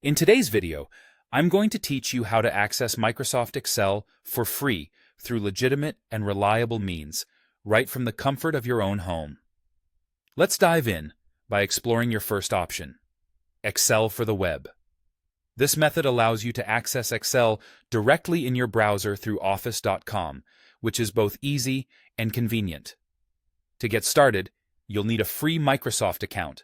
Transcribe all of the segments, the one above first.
In today's video, I'm going to teach you how to access Microsoft Excel for free through legitimate and reliable means, right from the comfort of your own home. Let's dive in by exploring your first option, Excel for the web. This method allows you to access Excel directly in your browser through office.com, which is both easy and convenient. To get started, you'll need a free Microsoft account.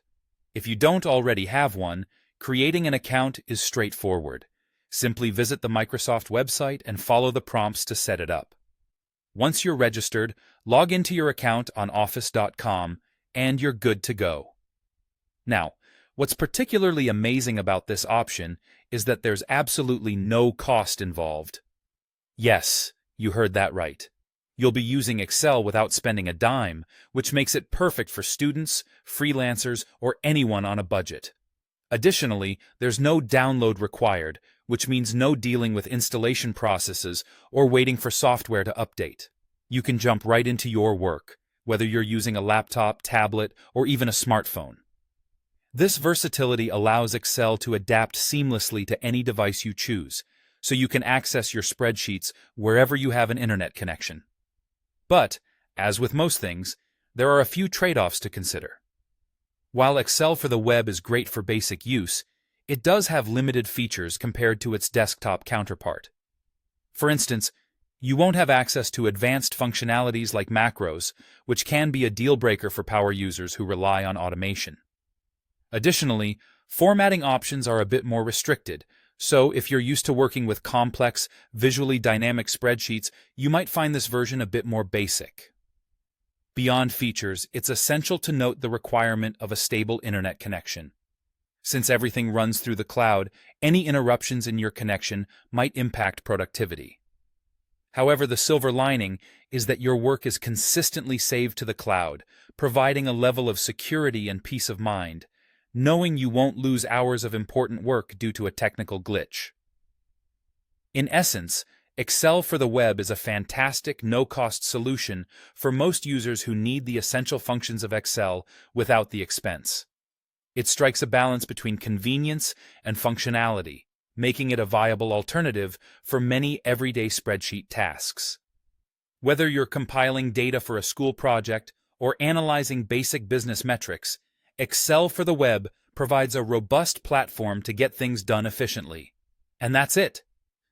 If you don't already have one, creating an account is straightforward. Simply visit the Microsoft website and follow the prompts to set it up. Once you're registered, log into your account on office.com and you're good to go. Now, what's particularly amazing about this option is that there's absolutely no cost involved. Yes, you heard that right. You'll be using Excel without spending a dime, which makes it perfect for students, freelancers, or anyone on a budget. Additionally, there's no download required, which means no dealing with installation processes or waiting for software to update. You can jump right into your work, whether you're using a laptop, tablet, or even a smartphone. This versatility allows Excel to adapt seamlessly to any device you choose, so you can access your spreadsheets wherever you have an internet connection. But, as with most things, there are a few trade-offs to consider. While Excel for the web is great for basic use, it does have limited features compared to its desktop counterpart. For instance, you won't have access to advanced functionalities like macros, which can be a deal-breaker for power users who rely on automation. Additionally, formatting options are a bit more restricted, so if you're used to working with complex, visually dynamic spreadsheets, you might find this version a bit more basic. Beyond features, it's essential to note the requirement of a stable internet connection. Since everything runs through the cloud, any interruptions in your connection might impact productivity. However, the silver lining is that your work is consistently saved to the cloud, providing a level of security and peace of mind, knowing you won't lose hours of important work due to a technical glitch. In essence, Excel for the web is a fantastic, no-cost solution for most users who need the essential functions of Excel without the expense. It strikes a balance between convenience and functionality, making it a viable alternative for many everyday spreadsheet tasks. Whether you're compiling data for a school project or analyzing basic business metrics, Excel for the web provides a robust platform to get things done efficiently. And that's it.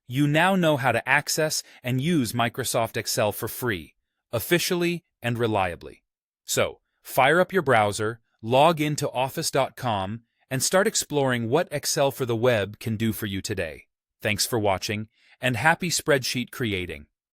You now know how to access and use Microsoft Excel for free, officially and reliably. So, fire up your browser, log into office.com, and start exploring what Excel for the web can do for you today. Thanks for watching, and happy spreadsheet creating.